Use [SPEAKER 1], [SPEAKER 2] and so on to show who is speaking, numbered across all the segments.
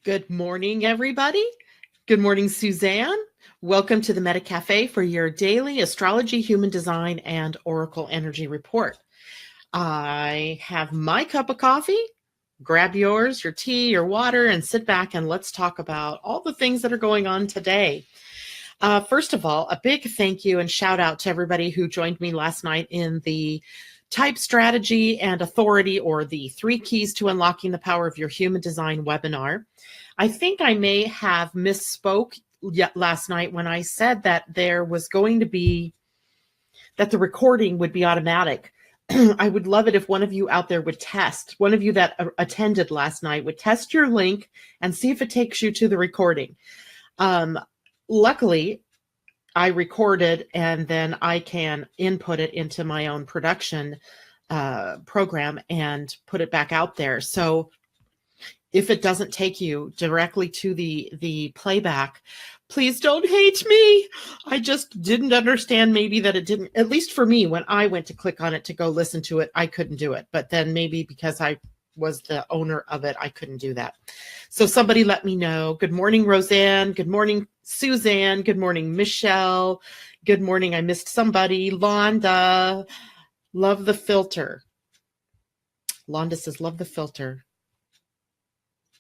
[SPEAKER 1] Good morning, everybody. Good morning, Suzanne. Welcome to the Meta Cafe for your daily astrology, human design, and oracle energy report. I have my cup of coffee. Grab yours, your tea, your water, and sit back and let's talk about all the things that are going on today. First of all, a big thank you and shout out to everybody who joined me last night in the Type Strategy and Authority, or the 3 Keys to Unlocking the Power of Your Human Design webinar. I think I may have misspoke last night when I said that there was going to be, that the recording would be automatic. I would love it if one of you out there would test, one of you that attended last night would test your link and see if it takes you to the recording. Luckily, I recorded and then I can input it into my own production program and put it back out there. So if it doesn't take you directly to the playback, please don't hate me. I just didn't understand maybe that it didn't, at least for me, when I went to click on it to go listen to it, I couldn't do it. But then maybe because I was the owner of it, I couldn't do that. So somebody let me know. Good morning, Roseanne. Good morning, Suzanne. Good morning, Michelle. Good morning. I missed somebody. Londa. Love the filter. Londa says, love the filter.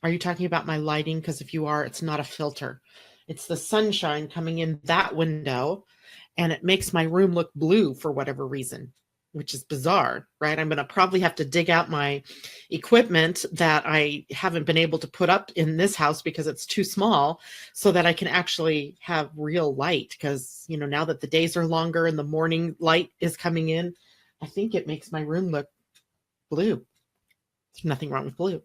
[SPEAKER 1] Are you talking about my lighting? Because if you are, it's not a filter. It's the sunshine coming in that window, and it makes my room look blue for whatever reason, which is bizarre, right? I'm going to probably have to dig out my equipment that I haven't been able to put up in this house because it's too small, so that I can actually have real light. Because, you know, now that the days are longer and the morning light is coming in, I think it makes my room look blue. There's nothing wrong with blue.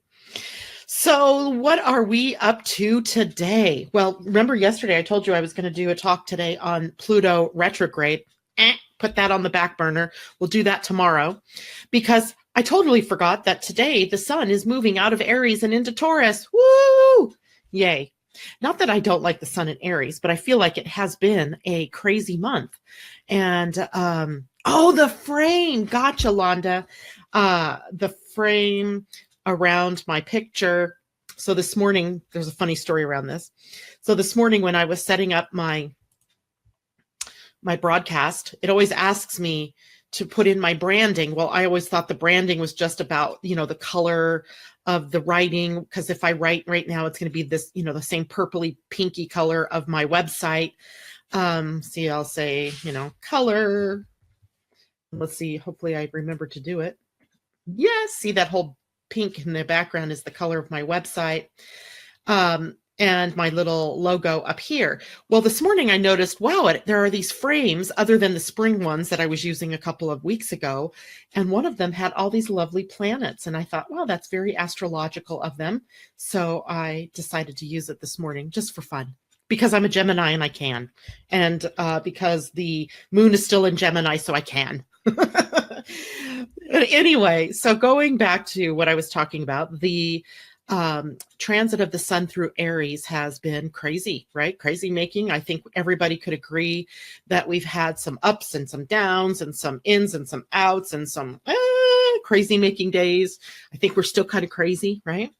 [SPEAKER 1] So what are we up to today? Well, remember yesterday I told you I was going to do a talk today on Pluto retrograde. Put that on the back burner. We'll do that tomorrow, because I totally forgot that today the sun is moving out of Aries and into Taurus. Woo! Yay. Not that I don't like the sun in Aries, but I feel like it has been a crazy month. And, oh, the frame. Gotcha, Londa. The frame around my picture. So this morning, there's a funny story around this. So this morning when I was setting up my broadcast, it always asks me to put in my branding. Well, I always thought the branding was just about, you know, the color of the writing, because if I write right now, it's going to be this, you know, the same purpley pinky color of my website. See, I'll say, you know, color. Let's see, hopefully I remember to do it. Yes, see that whole pink in the background is the color of my website. And my little logo up here. Well, this morning I noticed, wow, there are these frames other than the spring ones that I was using a couple of weeks ago. And one of them had all these lovely planets. And I thought, wow, that's very astrological of them. So I decided to use it this morning just for fun, because I'm a Gemini and I can. And because the moon is still in Gemini, so I can. Anyway, so going back to what I was talking about, the transit of the sun through Aries has been crazy, right? Crazy making. I think everybody could agree that we've had some ups and some downs and some ins and some outs and some crazy making days. I think we're still kind of crazy, right?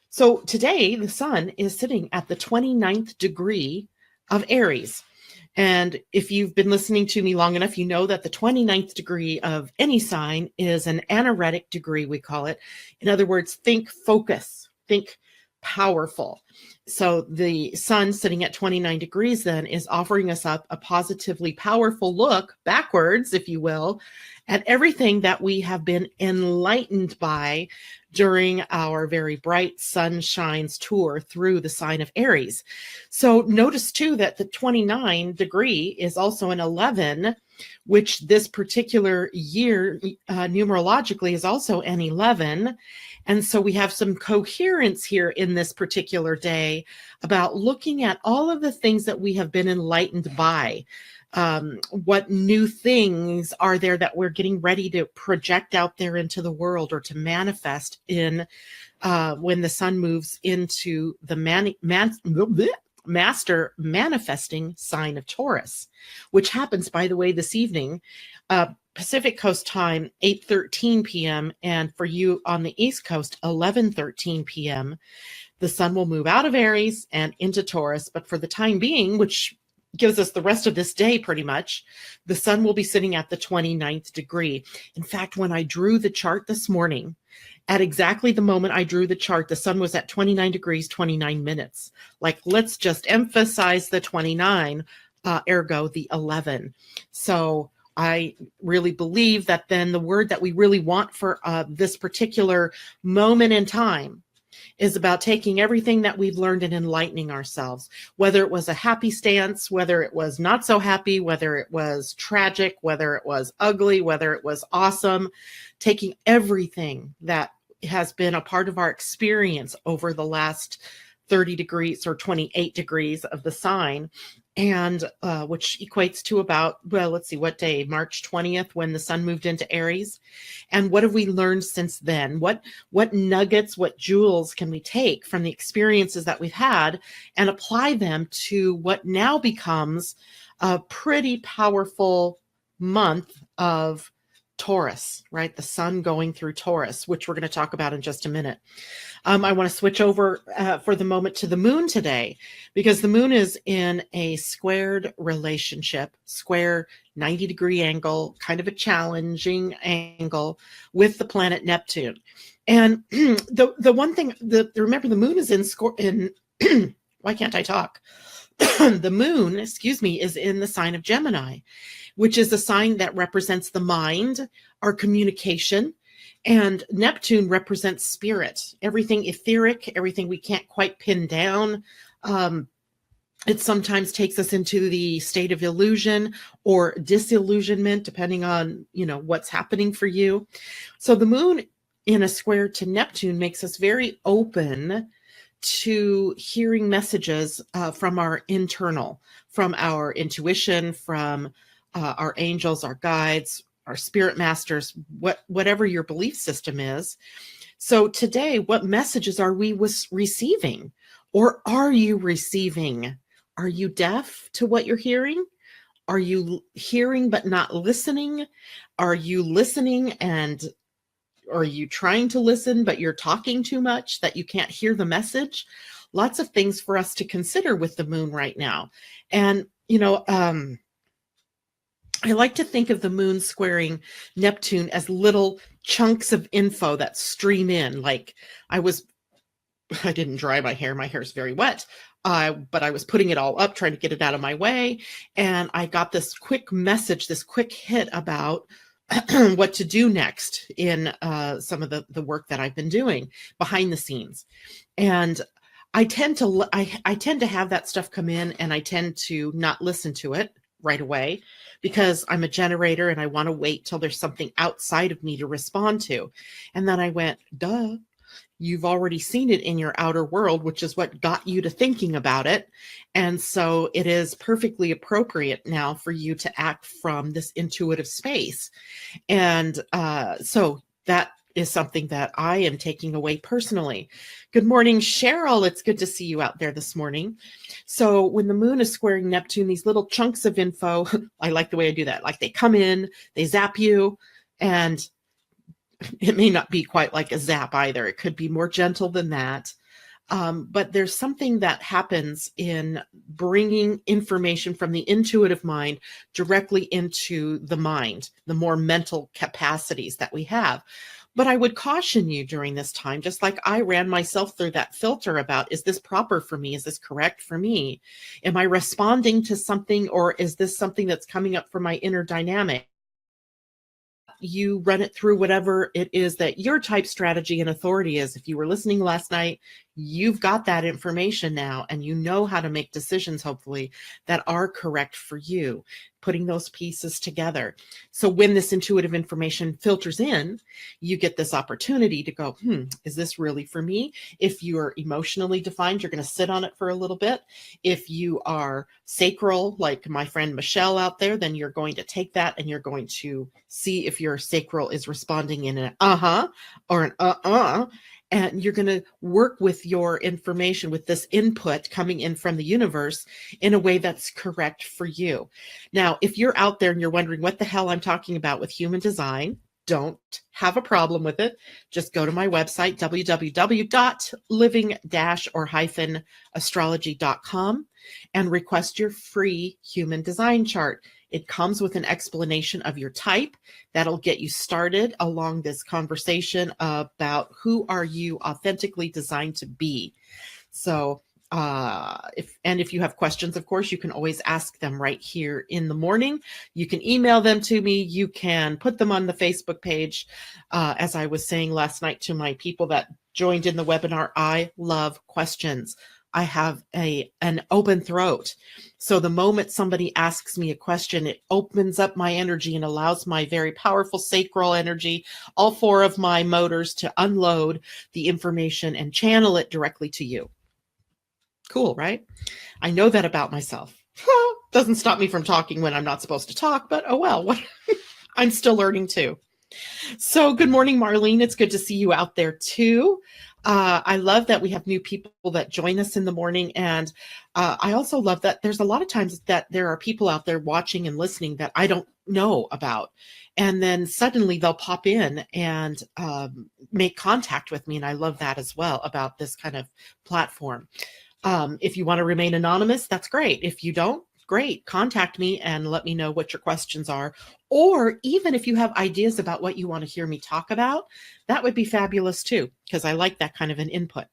[SPEAKER 1] So today the sun is sitting at the 29th degree of Aries. And if you've been listening to me long enough, you know that the 29th degree of any sign is an anaretic degree, we call it. In other words, think focus, think powerful. So the sun sitting at 29 degrees then is offering us up a positively powerful look backwards, if you will, at everything that we have been enlightened by during our very bright sunshines tour through the sign of Aries. So notice too that the 29 degree is also an 11, which this particular year numerologically is also an 11. And so we have some coherence here in this particular day about looking at all of the things that we have been enlightened by. What new things are there that we're getting ready to project out there into the world or to manifest in when the sun moves into the master manifesting sign of Taurus, which happens, by the way, this evening, Pacific Coast time, 8:13 p.m. And for you on the East Coast, 11:13 p.m. The sun will move out of Aries and into Taurus. But for the time being, which gives us the rest of this day pretty much, the sun will be sitting at the 29th degree. In fact, when I drew the chart this morning, at exactly the moment I drew the chart, the sun was at 29 degrees, 29 minutes. Like, let's just emphasize the 29, ergo the 11. So I really believe that then the word that we really want for this particular moment in time is about taking everything that we've learned and enlightening ourselves, whether it was a happy stance, whether it was not so happy, whether it was tragic, whether it was ugly, whether it was awesome, taking everything that has been a part of our experience over the last 30 degrees or 28 degrees of the sign, and which equates to about, well, let's see, what day, March 20th, when the sun moved into Aries. And what have we learned since then? What nuggets, what jewels can we take from the experiences that we've had and apply them to what now becomes a pretty powerful month of Taurus, right? The sun going through Taurus, which we're going to talk about in just a minute. I want to switch over for the moment to the moon today, because the moon is in a squared relationship, square 90-degree angle, kind of a challenging angle with the planet Neptune. And the one thing, remember the moon is in why can't I talk? The moon, is in the sign of Gemini, which is a sign that represents the mind, our communication, and Neptune represents spirit, everything etheric, everything we can't quite pin down. It sometimes takes us into the state of illusion or disillusionment, depending on, what's happening for you. So the moon in a square to Neptune makes us very open to hearing messages from our internal, from our intuition, from our angels, our guides, our spirit masters, whatever your belief system is. So today, what messages are we receiving? Or are you receiving? Are you deaf to what you're hearing? Are you hearing but not listening? Are you listening and are you trying to listen but you're talking too much that you can't hear the message? Lots of things for us to consider with the moon right now. And, I like to think of the moon squaring Neptune as little chunks of info that stream in. Like I didn't dry my hair. My hair is very wet. But I was putting it all up, trying to get it out of my way. And I got this quick message, this quick hit about what to do next in some of the work that I've been doing behind the scenes. And I tend to have that stuff come in, and I tend to not listen to it right away because I'm a generator and I want to wait till there's something outside of me to respond to. And then I went, duh, you've already seen it in your outer world, which is what got you to thinking about it. And so it is perfectly appropriate now for you to act from this intuitive space. And so that is something that I am taking away personally. Good morning, Cheryl. It's good to see you out there this morning. So when the moon is squaring Neptune, these little chunks of info, I like the way I do that. Like they come in, they zap you, and it may not be quite like a zap either. It could be more gentle than that. But there's something that happens in bringing information from the intuitive mind directly into the mind, the more mental capacities that we have. But I would caution you during this time, just like I ran myself through that filter about, is this proper for me? Is this correct for me? Am I responding to something, or is this something that's coming up from my inner dynamic? You run it through whatever it is that your type, strategy, and authority is. If you were listening last night, you've got that information now, and you know how to make decisions, hopefully, that are correct for you, putting those pieces together. So when this intuitive information filters in, you get this opportunity to go, is this really for me? If you're emotionally defined, you're going to sit on it for a little bit. If you are sacral, like my friend Michelle out there, then you're going to take that and you're going to see if your sacral is responding in an or an and you're going to work with your information, with this input coming in from the universe in a way that's correct for you. Now, if you're out there and you're wondering what the hell I'm talking about with human design, don't have a problem with it. Just go to my website, www.living-astrology.com, and request your free human design chart. It comes with an explanation of your type. That'll get you started along this conversation about who are you authentically designed to be. So if you have questions, of course, you can always ask them right here in the morning. You can email them to me. You can put them on the Facebook page. As I was saying last night to my people that joined in the webinar, I love questions. I have an open throat. So the moment somebody asks me a question, it opens up my energy and allows my very powerful sacral energy, all four of my motors, to unload the information and channel it directly to you. Cool, right? I know that about myself. Doesn't stop me from talking when I'm not supposed to talk, but oh well, I'm still learning too. So good morning, Marlene. It's good to see you out there too. I love that we have new people that join us in the morning. And I also love that there's a lot of times that there are people out there watching and listening that I don't know about. And then suddenly they'll pop in and make contact with me. And I love that as well about this kind of platform. If you want to remain anonymous, that's great. If you don't, great. Contact me and let me know what your questions are. Or even if you have ideas about what you want to hear me talk about, that would be fabulous too, because I like that kind of an input.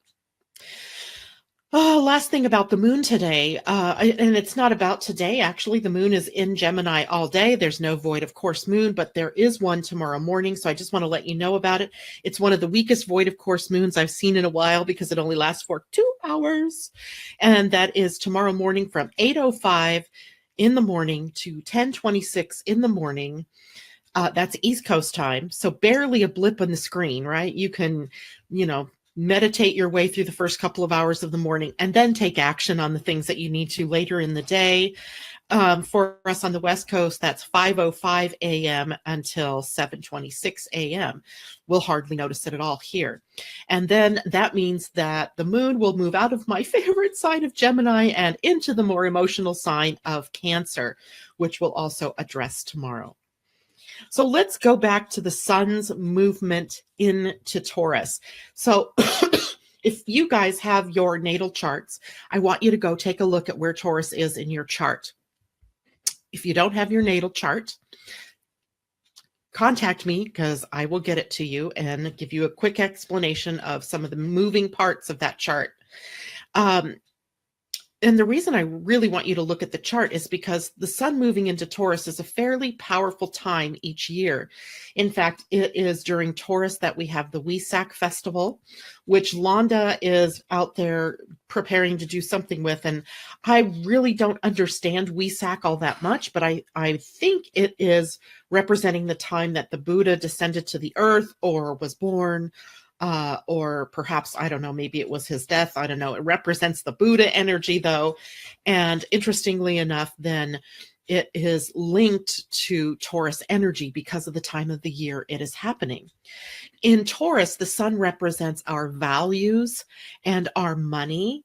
[SPEAKER 1] Oh, last thing about the moon today, and it's not about today, actually. The moon is in Gemini all day. There's no void of course moon, but there is one tomorrow morning, so I just want to let you know about it. It's one of the weakest void of course moons I've seen in a while because it only lasts for 2 hours, and that is tomorrow morning from 8:05 in the morning to 10:26 in the morning. That's East Coast time, so barely a blip on the screen, right? You can, meditate your way through the first couple of hours of the morning and then take action on the things that you need to later in the day. For us on the West Coast, that's 5:05 a.m. until 7:26 a.m. We'll hardly notice it at all here. And then that means that the moon will move out of my favorite sign of Gemini and into the more emotional sign of Cancer, which we'll also address tomorrow. So let's go back to the sun's movement into Taurus. So if you guys have your natal charts, I want you to go take a look at where Taurus is in your chart. If you don't have your natal chart, contact me because I will get it to you and give you a quick explanation of some of the moving parts of that chart. And the reason I really want you to look at the chart is because the sun moving into Taurus is a fairly powerful time each year. In fact, it is during Taurus that we have the Wesak festival, which Londa is out there preparing to do something with. And I really don't understand Wesak all that much, but I think it is representing the time that the Buddha descended to the earth or was born. Or perhaps, I don't know, maybe it was his death. I don't know. It represents the Buddha energy, though. And interestingly enough, then it is linked to Taurus energy because of the time of the year it is happening. In Taurus, the sun represents our values and our money,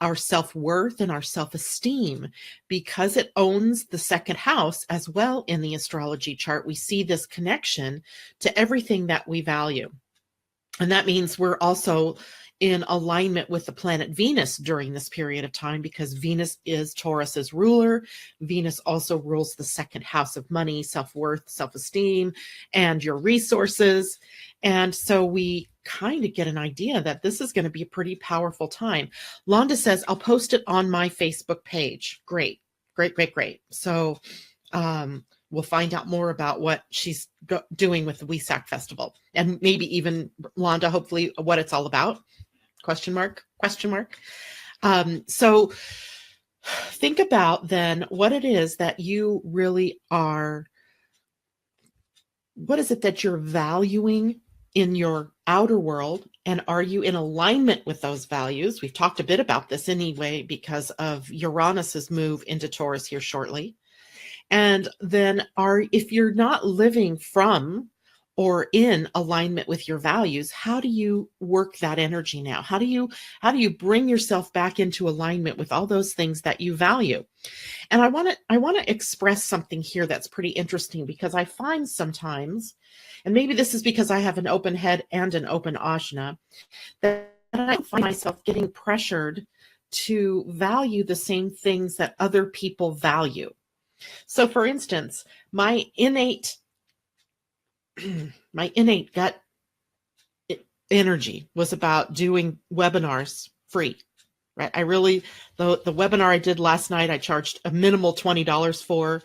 [SPEAKER 1] our self-worth and our self-esteem. Because it owns the second house as well in the astrology chart, we see this connection to everything that we value. And that means we're also in alignment with the planet Venus during this period of time because Venus is Taurus's ruler. Venus also rules the second house of money, self-worth, self-esteem, and your resources. And so we kind of get an idea that this is going to be a pretty powerful time. Londa says, I'll post it on my Facebook page. Great, great, great, great. So, we'll find out more about what she's doing with the Wesak Festival and maybe even, Londa, hopefully what it's all about. Question mark. So think about then what it is that you really are. What is it that you're valuing in your outer world? And are you in alignment with those values? We've talked a bit about this anyway because of Uranus's move into Taurus here shortly. And then if you're not living from or in alignment with your values, how do you work that energy now? How do you bring yourself back into alignment with all those things that you value? And I want to express something here that's pretty interesting, because I find sometimes, and maybe this is because I have an open head and an open ajna, that I find myself getting pressured to value the same things that other people value. So for instance, my innate gut energy was about doing webinars free, right? The webinar I did last night, I charged a minimal $20 for.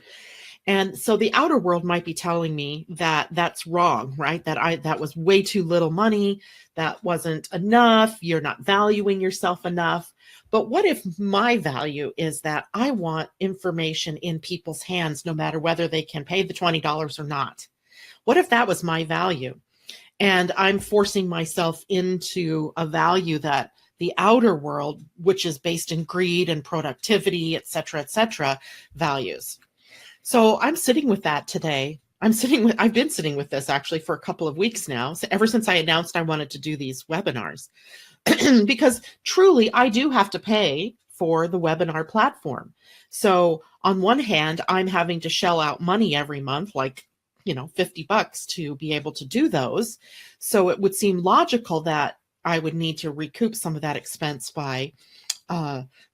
[SPEAKER 1] And so the outer world might be telling me that that's wrong, right? That was way too little money. That wasn't enough. You're not valuing yourself enough. But what if my value is that I want information in people's hands, no matter whether they can pay the $20 or not? What if that was my value? And I'm forcing myself into a value that the outer world, which is based in greed and productivity, et cetera, values. So I'm sitting with that today. I've been sitting with this actually for a couple of weeks now, so ever since I announced I wanted to do these webinars, because truly I do have to pay for the webinar platform. So on one hand, I'm having to shell out money every month, like, $50 to be able to do those. So it would seem logical that I would need to recoup some of that expense by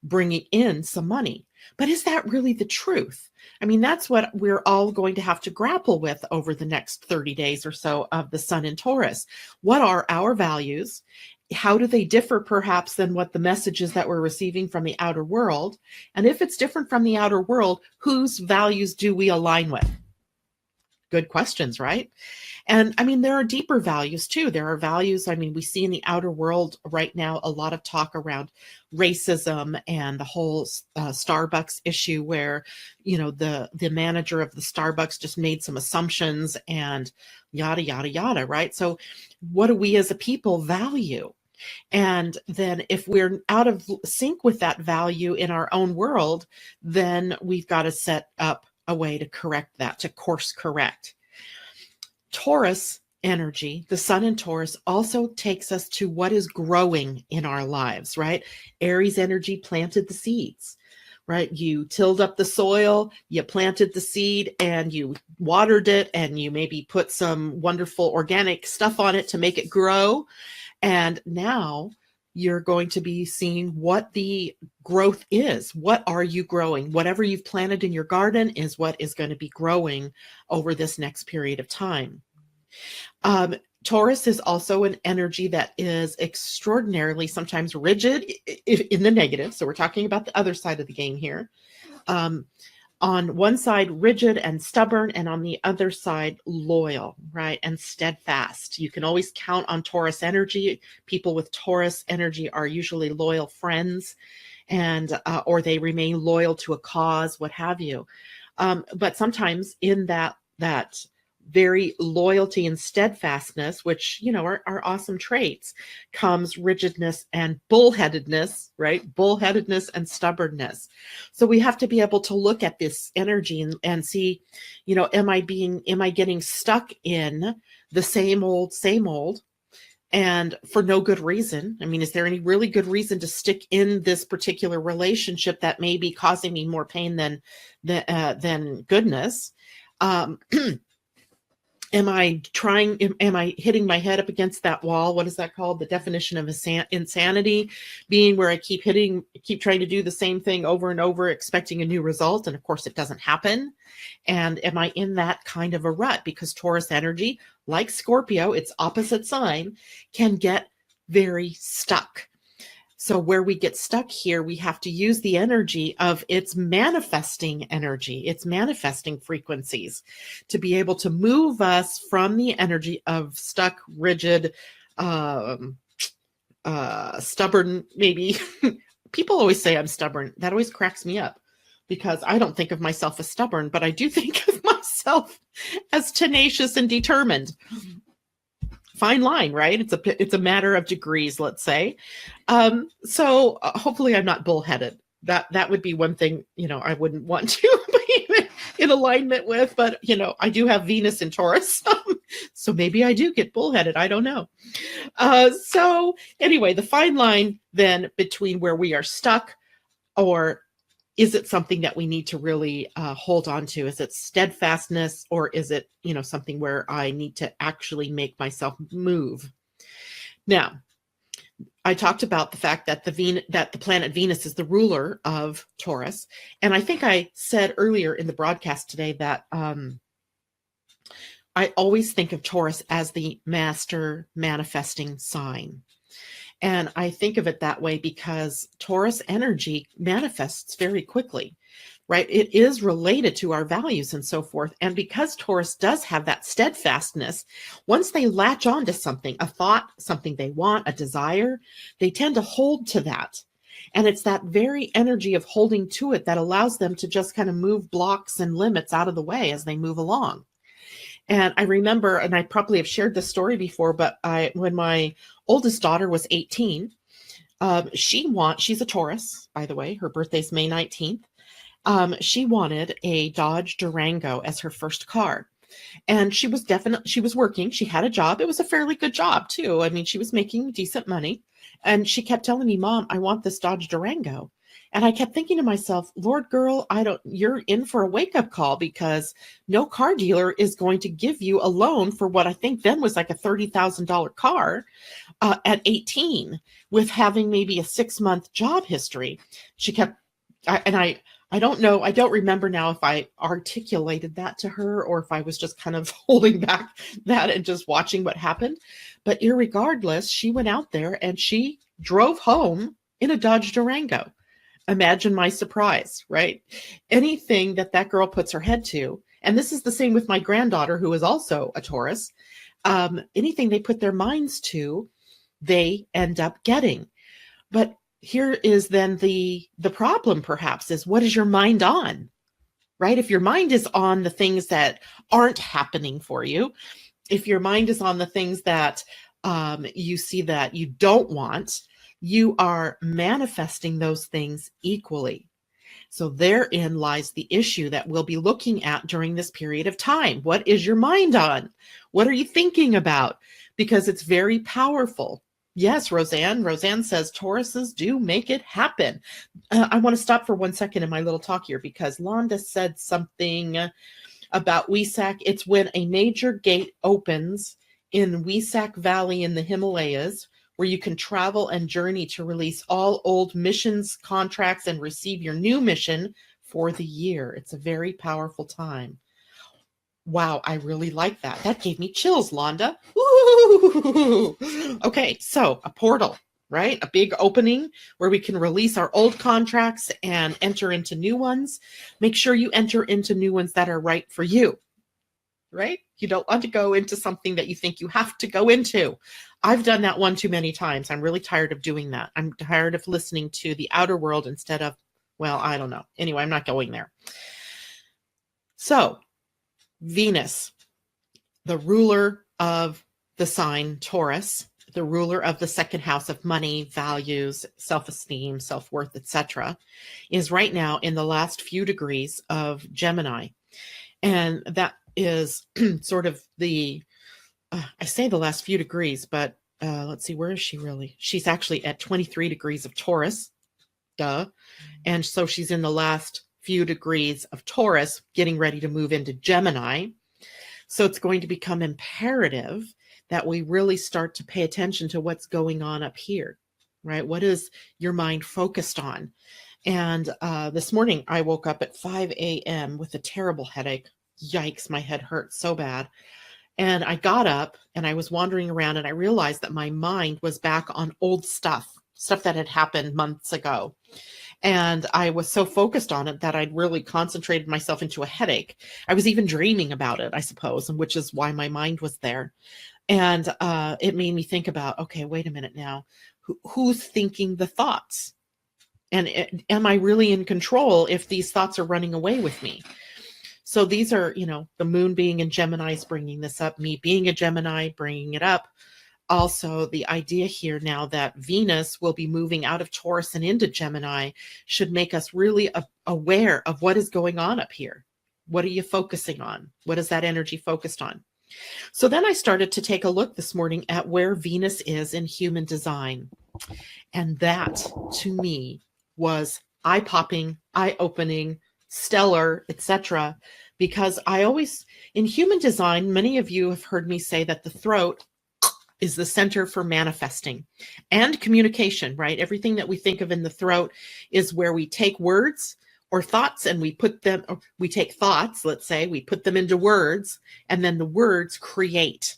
[SPEAKER 1] bringing in some money. But is that really the truth? I mean, that's what we're all going to have to grapple with over the next 30 days or so of the sun in Taurus. What are our values? How do they differ perhaps than what the messages that we're receiving from the outer world? And if it's different from the outer world, whose values do we align with? Good questions, right? And I mean, there are deeper values too. There are values, we see in the outer world right now a lot of talk around racism and the whole Starbucks issue where, the manager of the Starbucks just made some assumptions and yada, yada, yada, right? So what do we as a people value? And then if we're out of sync with that value in our own world, then we've got to set up a way to correct that, to course correct. Taurus energy, the sun in Taurus, also takes us to what is growing in our lives, right? Aries energy planted the seeds, right? You tilled up the soil, you planted the seed, and you watered it, and you maybe put some wonderful organic stuff on it to make it grow. And now you're going to be seeing what the growth is. What are you growing? Whatever you've planted in your garden is what is going to be growing over this next period of time. Taurus is also an energy that is extraordinarily sometimes rigid in the negative. So we're talking about the other side of the game here. On one side, rigid and stubborn, and on the other side, loyal, right? And steadfast. You can always count on Taurus energy. People with Taurus energy are usually loyal friends, and or they remain loyal to a cause, what have you. But sometimes in that very loyalty and steadfastness, which, are awesome traits, comes rigidness and bullheadedness, right? Bullheadedness and stubbornness. So we have to be able to look at this energy and see, am I getting stuck in the same old, and for no good reason? I mean, is there any really good reason to stick in this particular relationship that may be causing me more pain than goodness? Am I hitting my head up against that wall? What is that called? The definition of insanity being where I keep trying to do the same thing over and over, expecting a new result. And of course it doesn't happen. And am I in that kind of a rut? Because Taurus energy, like Scorpio, its opposite sign, can get very stuck. So where we get stuck here, we have to use the energy of its manifesting energy, its manifesting frequencies, to be able to move us from the energy of stuck, rigid, stubborn, maybe. People always say I'm stubborn. That always cracks me up because I don't think of myself as stubborn, but I do think of myself as tenacious and determined. Fine line, right? It's a matter of degrees, let's say. So hopefully I'm not bullheaded. That would be one thing, I wouldn't want to. in alignment with, but I do have Venus in Taurus. So maybe I do get bullheaded. I don't know. So anyway, the fine line then between where we are stuck, or is it something that we need to really hold on to? Is it steadfastness, or is it, something where I need to actually make myself move? Now, I talked about the fact that the planet Venus is the ruler of Taurus. And I think I said earlier in the broadcast today that I always think of Taurus as the master manifesting sign. And I think of it that way because Taurus energy manifests very quickly, right? It is related to our values and so forth. And because Taurus does have that steadfastness, once they latch on to something, a thought, something they want, a desire, they tend to hold to that. And it's that very energy of holding to it that allows them to just kind of move blocks and limits out of the way as they move along. And I remember, and I probably have shared this story before, but when my oldest daughter was 18, she's a Taurus, by the way. Her birthday's May 19th. She wanted a Dodge Durango as her first car. And she was working. She had a job. It was a fairly good job too. I mean, she was making decent money. And she kept telling me, Mom, I want this Dodge Durango. And I kept thinking to myself, Lord, girl, you're in for a wake-up call, because no car dealer is going to give you a loan for what I think then was like a $30,000 car at 18 with having maybe a 6-month job history. She kept, I don't know, I don't remember now if I articulated that to her or if I was just kind of holding back that and just watching what happened. But irregardless, she went out there and she drove home in a Dodge Durango. Imagine my surprise, right? Anything that girl puts her head to, and this is the same with my granddaughter, who is also a Taurus, anything they put their minds to, they end up getting. But here is then the problem, perhaps, is what is your mind on, right? If your mind is on the things that aren't happening for you, if your mind is on the things that you see that you don't want, you are manifesting those things equally. So therein lies the issue that we'll be looking at during this period of time. What is your mind on? What are you thinking about? Because it's very powerful. Yes, Roseanne. Roseanne says Tauruses do make it happen. I want to stop for 1 second in my little talk here because Londa said something about Wesak. It's when a major gate opens in Wesak Valley in the Himalayas, where you can travel and journey to release all old missions, contracts, and receive your new mission for the year. It's a very powerful time. Wow, I really like that. That gave me chills, Londa. Woo! Okay, so a portal, right? A big opening where we can release our old contracts and enter into new ones. Make sure you enter into new ones that are right for you, right? You don't want to go into something that you think you have to go into. I've done that one too many times. I'm really tired of doing that. I'm tired of listening to the outer world instead of, well, I don't know. Anyway, I'm not going there. So Venus, the ruler of the sign Taurus, the ruler of the second house of money, values, self-esteem, self-worth, etc., is right now in the last few degrees of Gemini. And that is sort of I say the last few degrees, but let's see, where is she really? She's actually at 23 degrees of Taurus. Duh. And so she's in the last few degrees of Taurus, getting ready to move into Gemini. So it's going to become imperative that we really start to pay attention to what's going on up here, right? What is your mind focused on? And this morning I woke up at 5 a.m. with a terrible headache. Yikes, my head hurt so bad. And I got up and I was wandering around and I realized that my mind was back on old stuff that had happened months ago. And I was so focused on it that I'd really concentrated myself into a headache. I was even dreaming about it, I suppose, and which is why my mind was there. And it made me think about, okay, wait a minute now. Who's thinking the thoughts? And am I really in control if these thoughts are running away with me? So these are, the moon being in Gemini is bringing this up, me being a Gemini, bringing it up. Also, the idea here now that Venus will be moving out of Taurus and into Gemini should make us really aware of what is going on up here. What are you focusing on? What is that energy focused on? So then I started to take a look this morning at where Venus is in human design. And that, to me, was eye-popping, eye-opening, stellar, etc. Because I always, in human design, many of you have heard me say that the throat is the center for manifesting and communication, right? Everything that we think of in the throat is where we take words or thoughts and we put them, we take thoughts, let's say, we put them into words, and then the words create.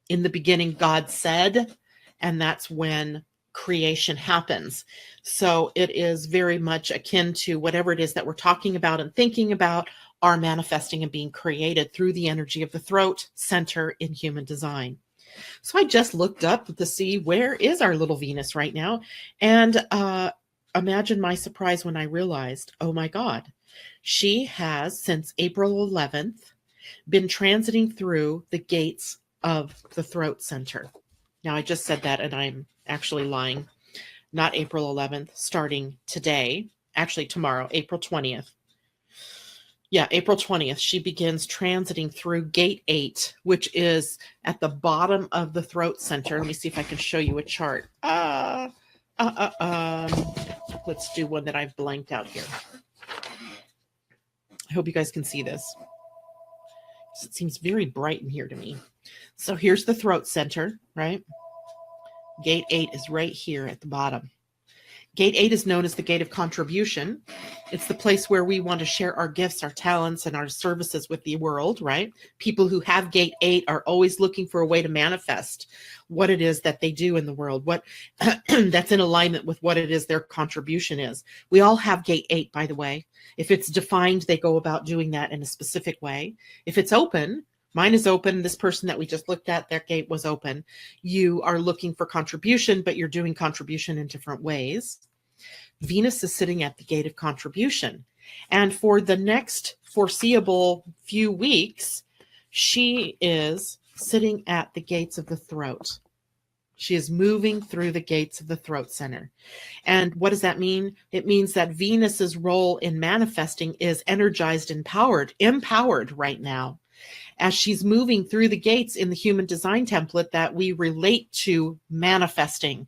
[SPEAKER 1] In the beginning, God said, and that's when creation happens. So it is very much akin to whatever it is that we're talking about and thinking about are manifesting and being created through the energy of the throat center in human design. So I just looked up to see where is our little Venus right now. And imagine my surprise when I realized, oh my God, she has since April 11th been transiting through the gates of the throat center. Now I just said that and I'm actually lying. Not April 11th, starting today, actually tomorrow, April 20th. Yeah, April 20th, she begins transiting through gate 8, which is at the bottom of the throat center. Let me see if I can show you a chart. Let's do one that I've blanked out here. I hope you guys can see this. It seems very bright in here to me. So here's the throat center, right? Gate 8 is right here at the bottom. Gate 8 is known as the gate of contribution. It's the place where we want to share our gifts, our talents, and our services with the world, right? People who have gate 8 are always looking for a way to manifest what it is that they do in the world, what that's in alignment with what it is their contribution is. We all have gate 8, by the way. If it's defined, they go about doing that in a specific way. If it's open, mine is open. This person that we just looked at, their gate was open. You are looking for contribution, but you're doing contribution in different ways. Venus is sitting at the gate of contribution. And for the next foreseeable few weeks, she is sitting at the gates of the throat. She is moving through the gates of the throat center. And what does that mean? It means that Venus's role in manifesting is energized, empowered right now, as she's moving through the gates in the human design template that we relate to manifesting.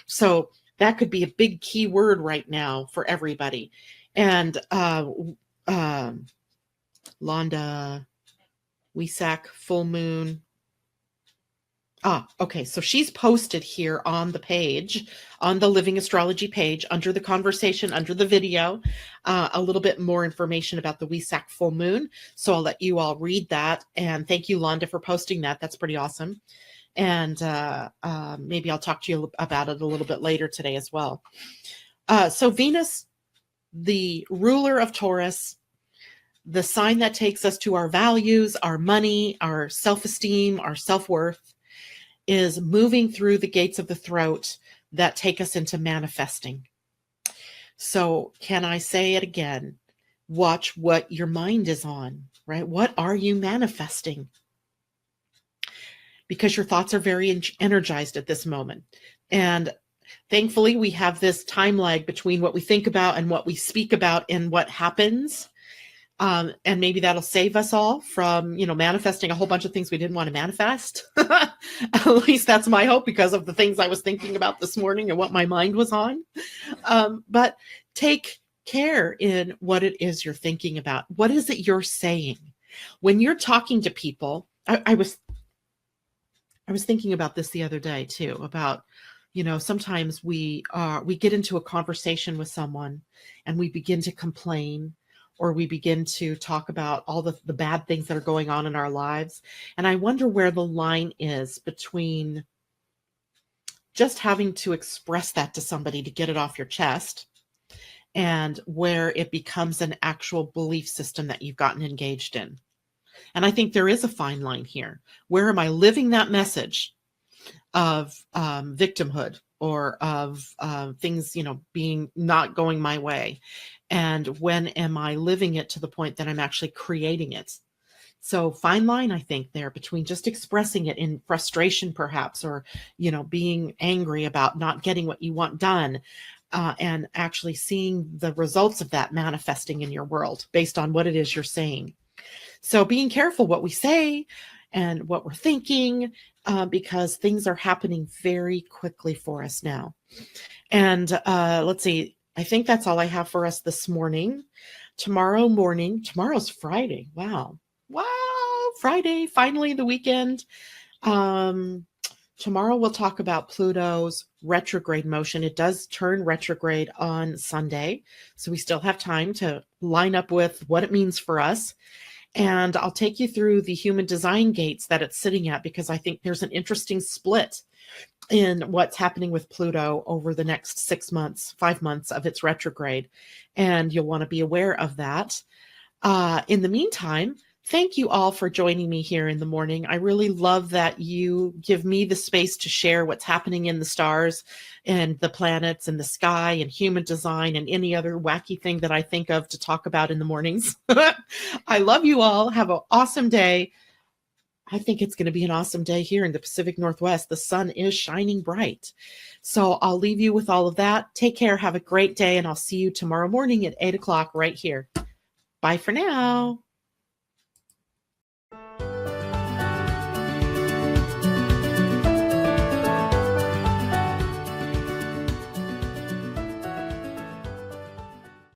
[SPEAKER 1] So that could be a big key word right now for everybody. And Londa, Wesak, full moon. Okay. So she's posted here on the page, on the Living Astrology page, under the conversation, under the video, a little bit more information about the Wesak full moon. So I'll let you all read that. And thank you, Londa, for posting that. That's pretty awesome. And maybe I'll talk to you about it a little bit later today as well. So Venus, the ruler of Taurus, the sign that takes us to our values, our money, our self-esteem, our self-worth, is moving through the gates of the throat that take us into manifesting. So can I say it again? Watch what your mind is on, right? What are you manifesting? Because your thoughts are very energized at this moment. And thankfully, we have this time lag between what we think about and what we speak about and what happens. And maybe that'll save us all from, manifesting a whole bunch of things we didn't want to manifest. At least that's my hope, because of the things I was thinking about this morning and what my mind was on. But take care in what it is you're thinking about. What is it you're saying? When you're talking to people, I was thinking about this the other day too, about, sometimes we get into a conversation with someone and we begin to complain, or we begin to talk about all the bad things that are going on in our lives. And I wonder where the line is between just having to express that to somebody to get it off your chest, and where it becomes an actual belief system that you've gotten engaged in. And I think there is a fine line here. Where am I living that message of victimhood, or of things, being not going my way? And when am I living it to the point that I'm actually creating it? So fine line, I think, there between just expressing it in frustration, perhaps, or, being angry about not getting what you want done. and actually seeing the results of that manifesting in your world based on what it is you're saying. So being careful what we say and what we're thinking, because things are happening very quickly for us now. And let's see, I think that's all I have for us this morning. Tomorrow morning, tomorrow's Friday. Wow. Wow. Friday, finally the weekend. Tomorrow we'll talk about Pluto's retrograde motion. It does turn retrograde on Sunday, so we still have time to line up with what it means for us. And I'll take you through the human design gates that it's sitting at, because I think there's an interesting split in what's happening with Pluto over the next 6 months, 5 months of its retrograde. And you'll want to be aware of that. In the meantime, thank you all for joining me here in the morning. I really love that you give me the space to share what's happening in the stars and the planets and the sky and human design and any other wacky thing that I think of to talk about in the mornings. I love you all. Have an awesome day. I think it's going to be an awesome day here in the Pacific Northwest. The sun is shining bright. So I'll leave you with all of that. Take care. Have a great day. And I'll see you tomorrow morning at 8 o'clock right here. Bye for now.